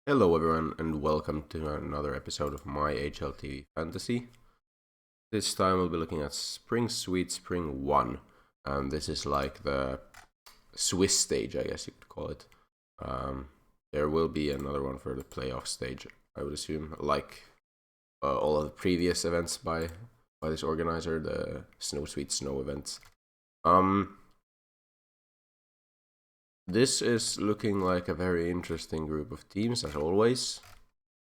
Hello everyone and welcome to another episode of my HLTV Fantasy. This time we'll be looking at Spring Sweet Spring 1. This is like the Swiss stage, I guess you could call it. There will be another one for the playoff stage, I would assume, like all of the previous events by this organizer, the Snow Sweet Snow events. This is looking like a very interesting group of teams, as always.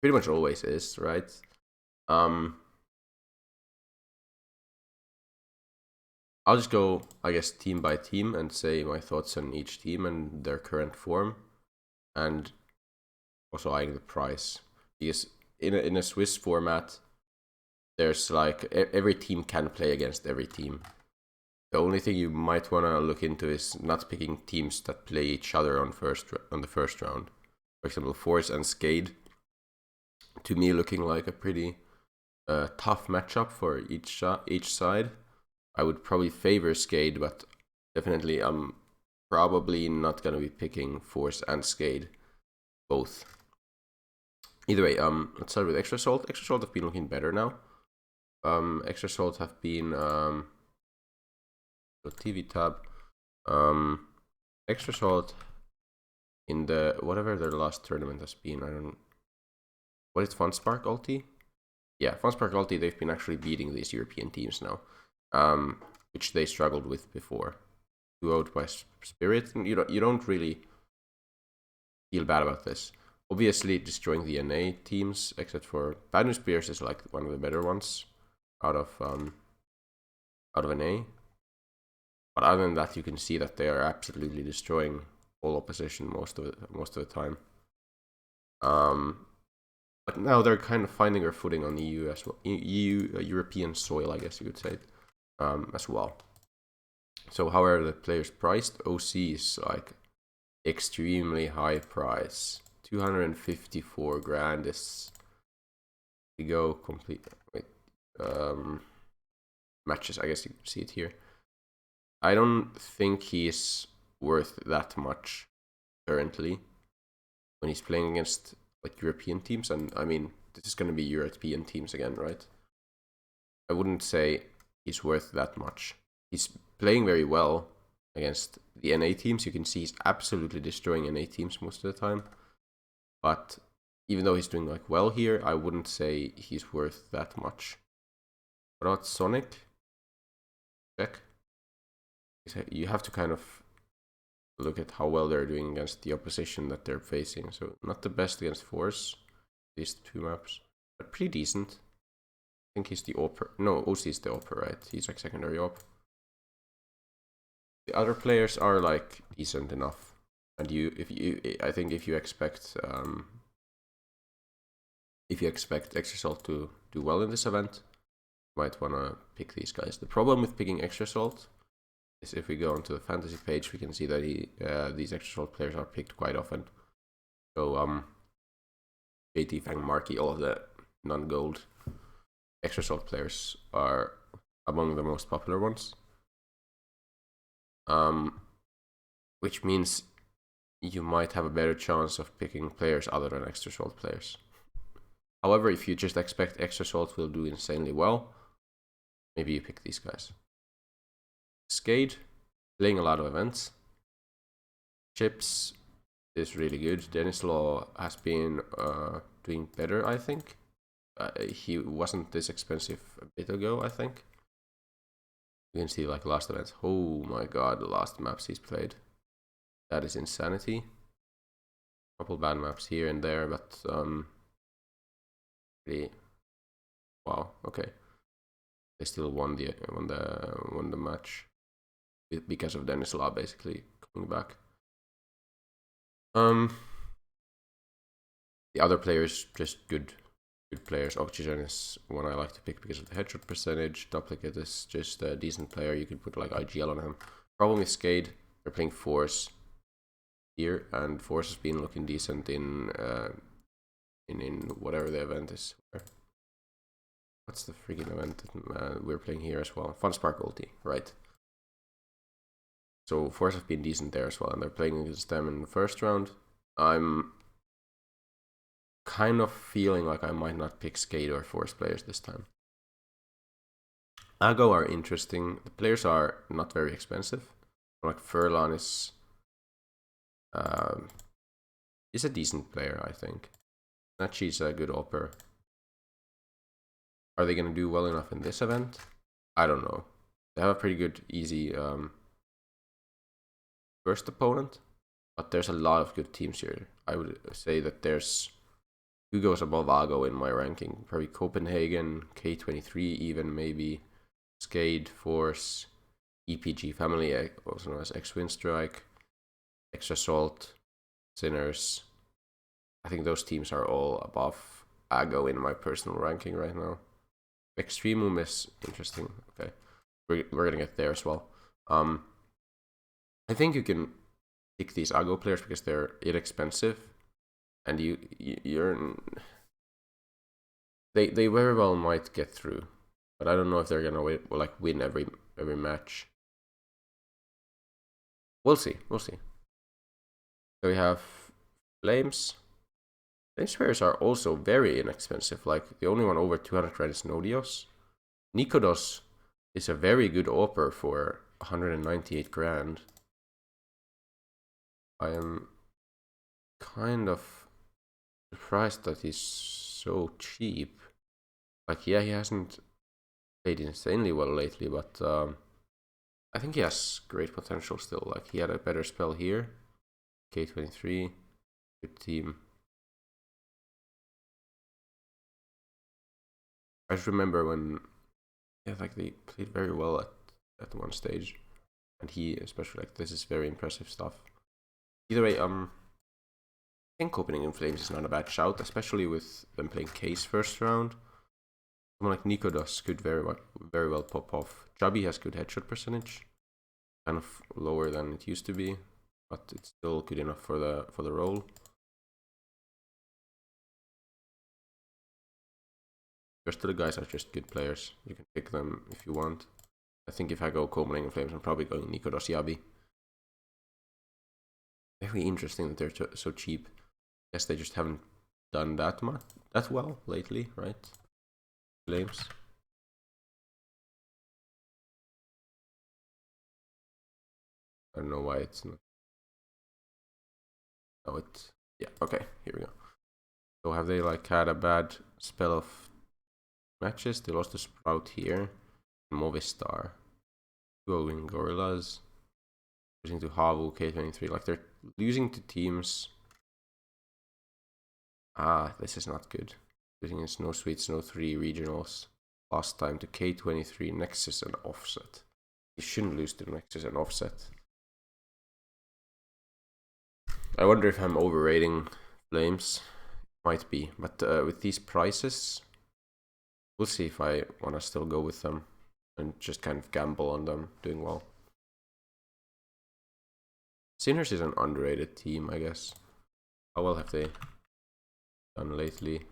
Pretty much always is, right? I'll just go, I guess, team by team and say my thoughts on each team and their current form, and also eyeing the price. Because in a Swiss format, there's like every team can play against every team. The only thing you might want to look into is not picking teams that play each other on the first round. For example, Force and Skade, to me, looking like a pretty tough matchup for each side. I would probably favor Skade, but definitely I'm probably not gonna be picking Force and Skade both. Either way, let's start with Extra Salt. Extra Salt have been looking better now. Extra Salt have been TV tab. Extra Salt in the whatever their last tournament has been. I don't. What is Funspark Ulti? Yeah, Funspark Ulti. They've been actually beating these European teams now. Which they struggled with before. 2-0 by Spirit, and you don't really feel bad about this. Obviously, destroying the NA teams, except for Bad News Bears, is like one of the better ones out of NA. But other than that, you can see that they are absolutely destroying all opposition most of the time. But now they're kind of finding their footing on EU as well, European soil, I guess you could say. As well. So how are the players priced? OC is like extremely high price. 254 grand is to go complete. Wait, matches, I guess you can see it here. I don't think he's worth that much currently when he's playing against like European teams, and I mean this is gonna be European teams again, right? I wouldn't say he's worth that much. He's playing very well against the NA teams. You can see he's absolutely destroying NA teams most of the time. But even though he's doing like well here, I wouldn't say he's worth that much. What about Sonic? Check. You have to kind of look at how well they're doing against the opposition that they're facing. So not the best against Force, these two maps, but pretty decent. I think he's the AWP. No, OC is the AWP, right? He's like secondary AWP. The other players are like decent enough, and I think if you expect Extra Salt to do well in this event, you might wanna pick these guys. The problem with picking Extra Salt is if we go onto the fantasy page, we can see that these Extra Salt players are picked quite often. So JT, Fang, Marky, all of the non-gold Extra Salt players are among the most popular ones. Which means you might have a better chance of picking players other than Extra Salt players. However, if you just expect Extra Salt will do insanely well, maybe you pick these guys. Skade, playing a lot of events. Chips is really good. Dennis Law has been doing better, I think. He wasn't this expensive a bit ago, I think. You can see like last events. Oh my god, the last maps he's played. That is insanity. Couple bad maps here and there, but really, wow. Okay, they still won the match because of Dennis Law basically coming back. The other players just good players. Oxygen is one I like to pick because of the headshot percentage. Duplicate is just a decent player. You can put like IGL on him. Problem with Skade, they're playing Force here, and Force has been looking decent in whatever the event is. What's the freaking event that we're playing here as well? Funspark Ulti, right? So Force have been decent there as well, and they're playing against them in the first round. I'm kind of feeling like I might not pick Skate or Force players this time. Ago are interesting. The players are not very expensive. Like Furlan is a decent player, I think. Nachi's a good opper. Are they gonna do well enough in this event? I don't know. They have a pretty good, easy first opponent, but there's a lot of good teams here. I would say that there's who goes above Ago in my ranking. Probably Copenhagen, K23, even maybe Skade, Force, EPG Family, also known as X-Wing Strike, Extra Salt, Sinners. I think those teams are all above Ago in my personal ranking right now. Extremum is interesting. Okay, we're gonna get there as well. I think you can pick these Ago players because they're inexpensive, and you're they very well might get through, but I don't know if they're gonna win every match. We'll see. So we have Flames. Flames players are also very inexpensive. Like the only one over 200 grand is Nodios. Nikodos is a very good offer for 198 grand. I am kind of surprised that he's so cheap. Like, yeah, he hasn't played insanely well lately, but I think he has great potential still. Like, he had a better spell here. K23, good team. I just remember when, yeah, like they played very well at one stage, and he especially, like, this is very impressive stuff. Either way, I think Copenhagen Flames is not a bad shout, especially with them playing Case first round. Someone like Nikodos could very well pop off. Chubby has good headshot percentage, kind of lower than it used to be, but it's still good enough for the role. The rest of the guys are just good players. You can pick them if you want. I think if I go Copenhagen Flames, I'm probably going Nikodos Yabi. Very interesting that they're so cheap. Guess they just haven't done that well lately, right? Flames. I don't know why it's not. Oh, yeah. Okay, here we go. So have they like had a bad spell of matches? They lost to Sprout here, Movistar, going Gorillas, losing to Havu, K23. Like they're losing to teams. This is not good. Losing in Snow Sweet, Snow 3 regionals. Last time to K23, Nexus, and Offset. You shouldn't lose to Nexus and Offset. I wonder if I'm overrating Flames. Might be, but with these prices, we'll see if I want to still go with them and just kind of gamble on them doing well. Sinners is an underrated team, I guess. How well have they done lately?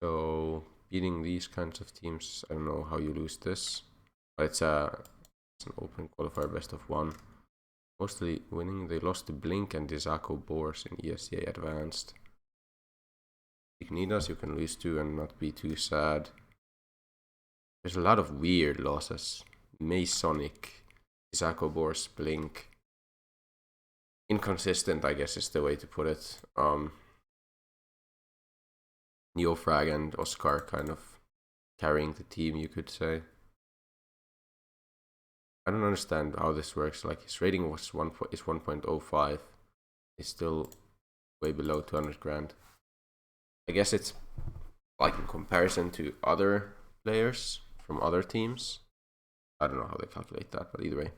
So beating these kinds of teams, I don't know how you lose this, but it's an open qualifier best of one. Mostly winning. They lost to Blink and Disako Boars in ESCA Advanced. Ignitas you can lose to and not be too sad. There's a lot of weird losses. Masonic, Disako Boars, Blink. Inconsistent, I guess, is the way to put it. Neofrag and Oscar kind of carrying the team, you could say. I don't understand how this works. Like his rating was 1.05. He's still way below 200 grand. I guess it's like in comparison to other players from other teams. I don't know how they calculate that, but either way.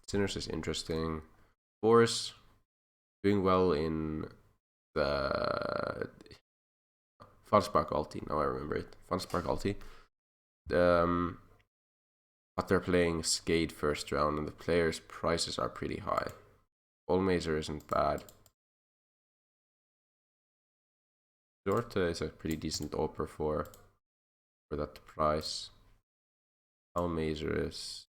Sinners is interesting. Boris doing well in the Funspark ulti. Now I remember it. Funspark ulti. But they're playing Skate first round, and the players' prices are pretty high. Allmazer isn't bad. Dorte is a pretty decent offer for that price. Allmazer is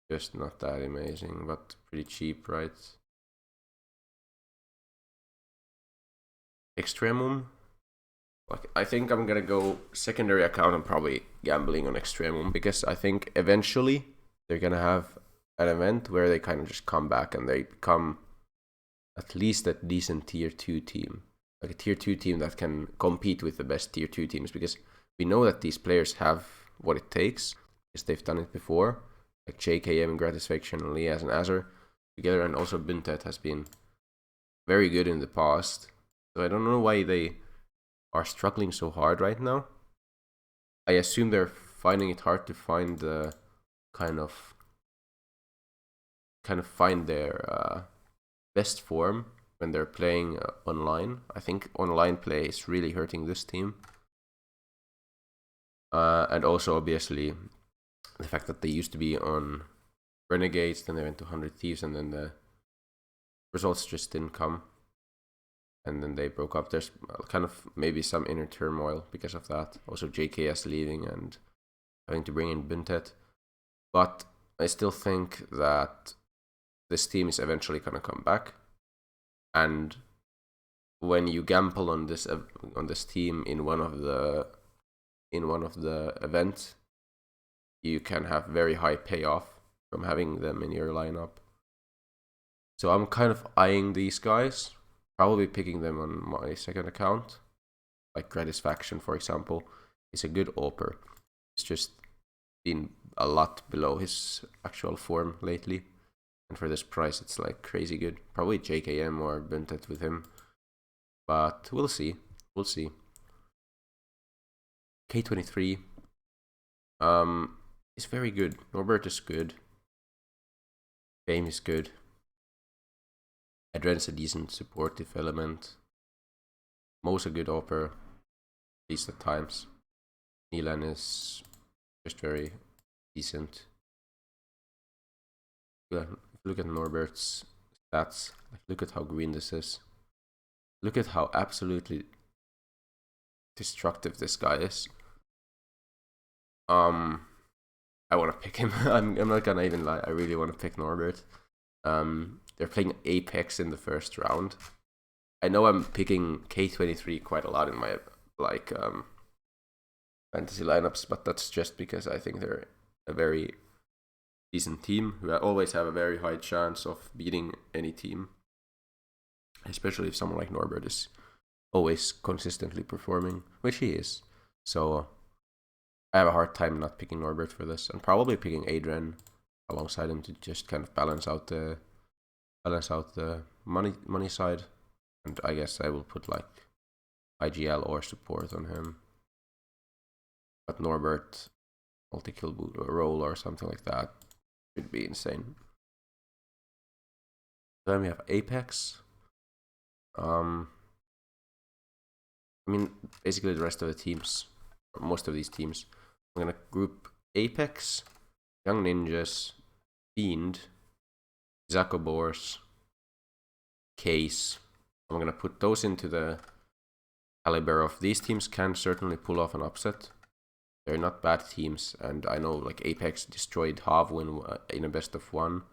just not that amazing, but pretty cheap, right? Extremum. Like, I think I'm gonna go secondary account and probably gambling on Extremum, because I think eventually they're gonna have an event where they kind of just come back and they become at least a decent tier 2 team, like a tier 2 team that can compete with the best tier 2 teams, because we know that these players have what it takes, because they've done it before, like JKM and Gratisfaction and Lias and Azure together, and also Bintet has been very good in the past. So I don't know why they are struggling so hard right now. I assume they're finding it hard to find the kind of find their best form when they're playing online. I think online play is really hurting this team. And also, obviously, the fact that they used to be on Renegades, then they went to 100 Thieves, and then the results just didn't come. And then they broke up. There's kind of maybe some inner turmoil because of that. Also, JKS leaving and having to bring in Bintet. But I still think that this team is eventually going to come back. And when you gamble on this team in one of the events, you can have very high payoff from having them in your lineup. So I'm kind of eyeing these guys, probably picking them on my second account. Like Gratisfaction, for example, is a good AWPer. It's just been a lot below his actual form lately. And for this price, it's like crazy good. Probably JKM or Bintet with him. But we'll see. We'll see. K23 is very good. Norbert is good. Fame is good. Adren's a decent supportive element. Mo's a good AWPer, at least at times. Nilan is just very decent. Look at Norbert's stats. Like, look at how green this is. Look at how absolutely destructive this guy is. I want to pick him. I'm not gonna even lie. I really want to pick Norbert. They're playing Apex in the first round. I know I'm picking K23 quite a lot in my fantasy lineups, but that's just because I think they're a very decent team who always have a very high chance of beating any team, especially if someone like Norbert is always consistently performing, which he is. So I have a hard time not picking Norbert for this, and probably picking Adrian alongside him to just kind of balance out the money side. And I guess I will put like IGL or support on him. But Norbert multi-kill role or something like that should be insane. Then we have Apex. I mean, basically the rest of the teams, or most of these teams, I'm gonna group Apex, Young Ninjas, Fiend, Zakobors, Case. I'm gonna put those into the caliber of these teams can certainly pull off an upset. They're not bad teams, and I know like Apex destroyed Havwin in a best of one.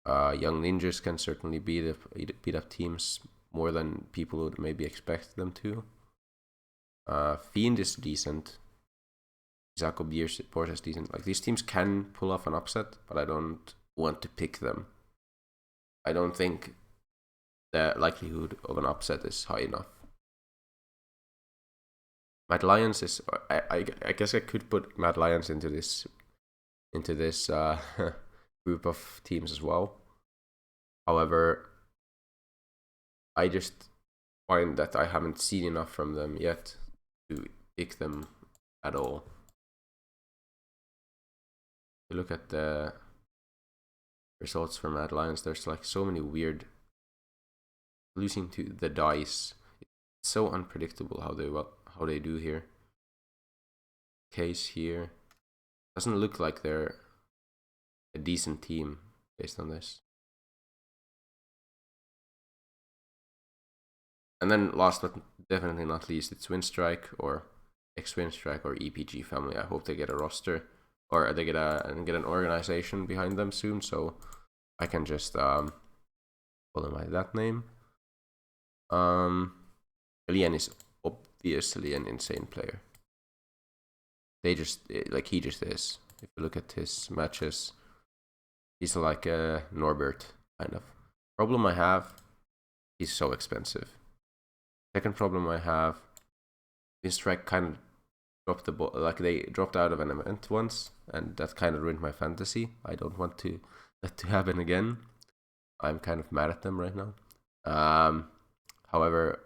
Young Ninjas can certainly beat up teams more than people would maybe expect them to. Fiend is decent. Jacob Support is decent. Like, these teams can pull off an upset, but I don't want to pick them. I don't think the likelihood of an upset is high enough. Mad Lions is. I guess I could put Mad Lions into this group of teams as well. However, I just find that I haven't seen enough from them yet to pick them at all. If you look at the results for Mad Lions, there's like so many weird losing to the dice. It's so unpredictable how they do here. Case here doesn't look like they're a decent team based on this. And then last but definitely not least, it's Winstrike or ex-Winstrike or EPG family. I hope they get a roster, or they get an organization behind them soon, so I can just call them by that name. Alien is obviously an insane player. He just is. If you look at his matches, he's like a Norbert kind of. Problem I have, he's so expensive. Second problem I have, Winstrike kind of dropped the ball, like they dropped out of an event once, and that kind of ruined my fantasy. I don't want that to happen again. I'm kind of mad at them right now. However,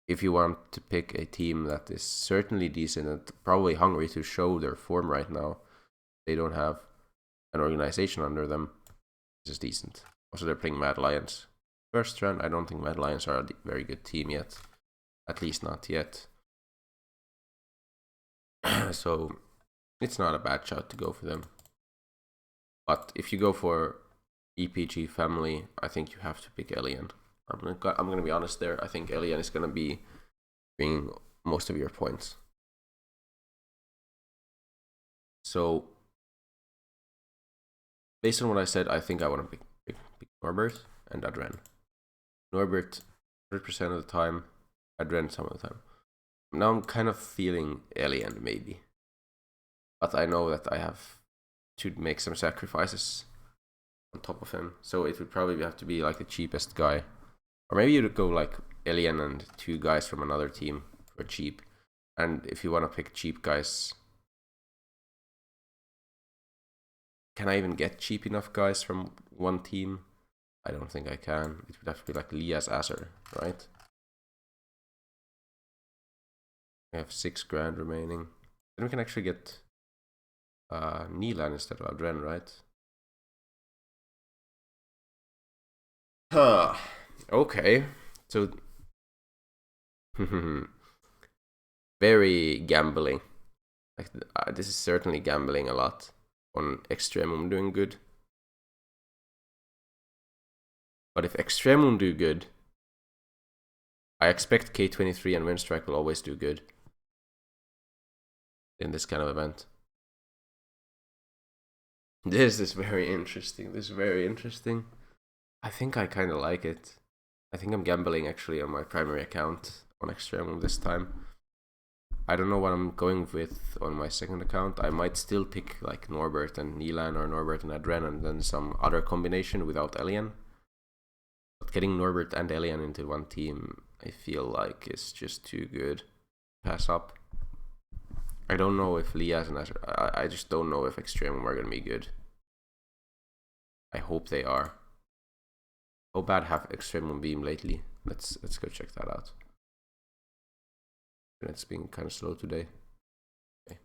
if you want to pick a team that is certainly decent and probably hungry to show their form right now, they don't have an organization under them. This is decent. Also, they're playing Mad Lions. First round, I don't think Mad Lions are a very good team yet. At least not yet. So, it's not a bad shot to go for them. But if you go for EPG family, I think you have to pick Alien. I'm gonna be honest there. I think Alien is gonna be bringing most of your points. So, based on what I said, I think I want to pick Norbert and Adren. Norbert 100% of the time, Adren some of the time. Now I'm kind of feeling Alien maybe, but I know that I have to make some sacrifices on top of him. So it would probably have to be like the cheapest guy. Or maybe you'd go like Alien and 2 guys from another team for cheap. And if you want to pick cheap guys, can I even get cheap enough guys from one team? I don't think I can. It would have to be like Lias Azer, right? I have 6 grand remaining. Then we can actually get Nilan instead of Adren, right? Huh. Okay. So very gambling. Like this is certainly gambling a lot on Extremum doing good. But if Extremum do good, I expect K23 and Winstrike will always do good in this kind of event. This is very interesting. This is very interesting. I think I kind of like it. I think I'm gambling actually on my primary account on Extremum this time. I don't know what I'm going with on my second account. I might still pick like Norbert and Nilan or Norbert and Adren and then some other combination without Alien. But getting Norbert and Alien into one team, I feel like is just too good. Pass up. I don't know if Lias and Azure, I just don't know if Extremum are going to be good. I hope they are. How bad have Extremum been lately? Let's go check that out. It's been kind of slow today. Okay.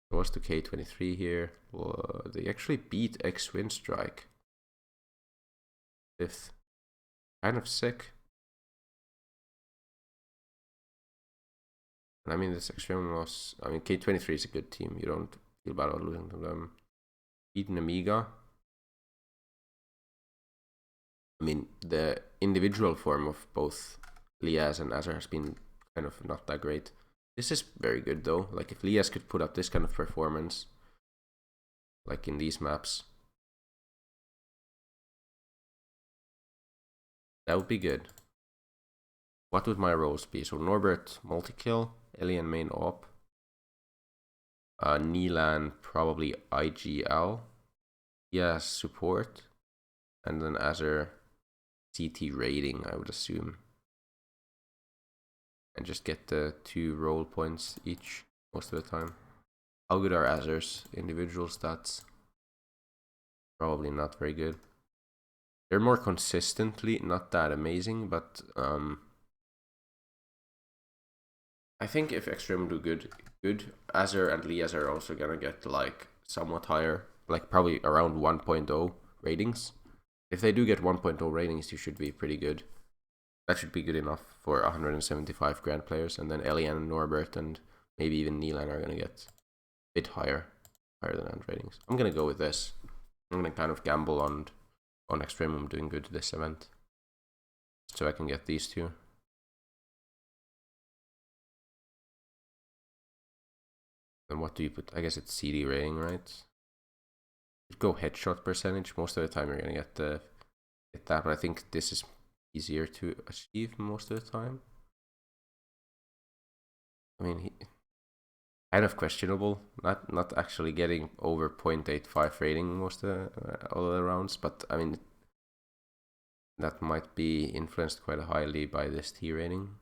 What's the K23 here? Well, they actually beat X-Winstrike. 5th. Kind of sick. And I mean, this Extreme was... I mean, K23 is a good team. You don't feel bad about losing to them. Beaten Amiga. I mean, the individual form of both Lias and Azar has been kind of not that great. This is very good, though. Like, if Lias could put up this kind of performance, like in these maps, that would be good. What would my roles be? So Norbert multi-kill, Alien main op, Nilan probably IGL, yes support, and then Azure CT rating, I would assume, and just get the 2 role points each most of the time. How good are Azure's individual stats? Probably not very good. They're more consistently not that amazing, but I think if Extreme do good, Azure and Lias are also gonna get like somewhat higher, like probably around 1.0 ratings. If they do get 1.0 ratings, you should be pretty good. That should be good enough for 175 grand players, and then Elian and Norbert and maybe even Nilan are gonna get a bit higher than 100 ratings. I'm gonna go with this. I'm gonna kind of gamble on Extremum doing good this event, so I can get these 2. And what do you put? I guess it's CD rating, right? Go headshot percentage. Most of the time you're gonna get that, but I think this is easier to achieve most of the time. I mean, he kind of questionable, not actually getting over 0.85 rating most of all of the rounds, but I mean, that might be influenced quite highly by this T rating.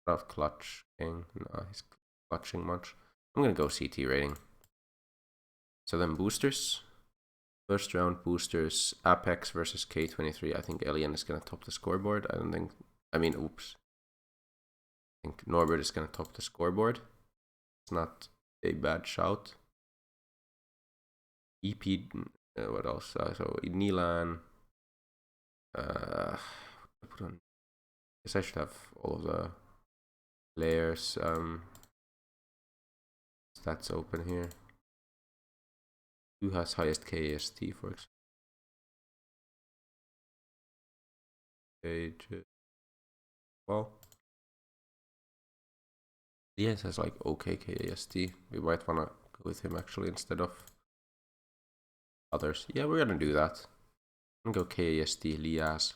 Not clutch king, no, he's clutching much. I'm gonna go CT rating. So then boosters. First round boosters, Apex versus K23. I think Alien is gonna top the scoreboard. I think Norbert is gonna top the scoreboard. It's not a bad shout. EP, what else? So Nilan. Put on. I guess I should have all of the layers. Stats open here. Who has highest KAST, for example? Page. Well, Elias has like okay KAST. We might wanna go with him actually instead of others. Yeah, we're gonna do that. I'm gonna go KAST Lias.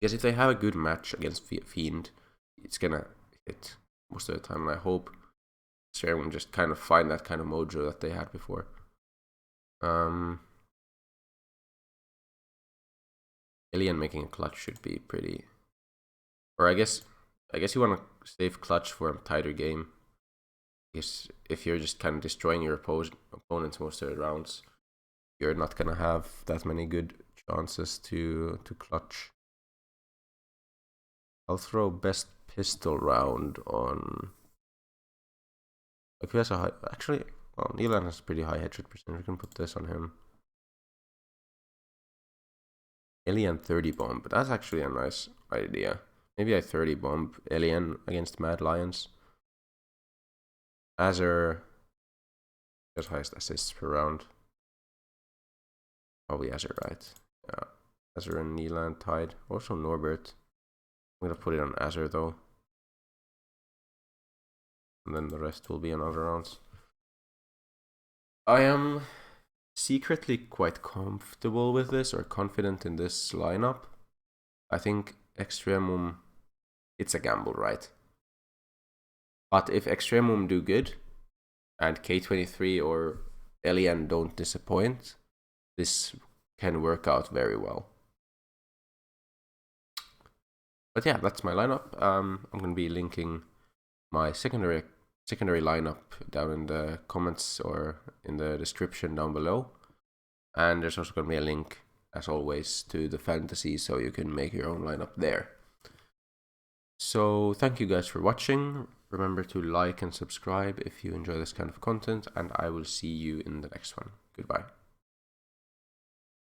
Because if they have a good match against Fiend, it's gonna hit most of the time, and I hope Sierra will just kind of find that kind of mojo that they had before. Alien making a clutch should be pretty. Or I guess you want to save clutch for a tighter game. Because if you're just kind of destroying your opponents most of the rounds, you're not gonna have that many good chances to clutch. I'll throw best pistol round on. Like who has a high? Actually, well, Neelan has a pretty high headshot percentage. We can put this on him. Alien 30 bomb, but that's actually a nice idea. Maybe I 30 bomb Alien against Mad Lions. Azure has highest assists per round. Probably Azure, right? Yeah. Azure and Neelan tied. Also Norbert. I'm gonna put it on Azure though. And then the rest will be on other rounds. I am secretly quite comfortable with this, or confident in this lineup. I think Extremum, it's a gamble, right? But if Extremum do good, and K23 or Alien don't disappoint, this can work out very well. But yeah, that's my lineup. I'm gonna be linking my secondary lineup down in the comments or in the description down below. And there's also gonna be a link, as always, to the fantasy, so you can make your own lineup there. So thank you guys for watching. Remember to like and subscribe if you enjoy this kind of content, and I will see you in the next one. Goodbye.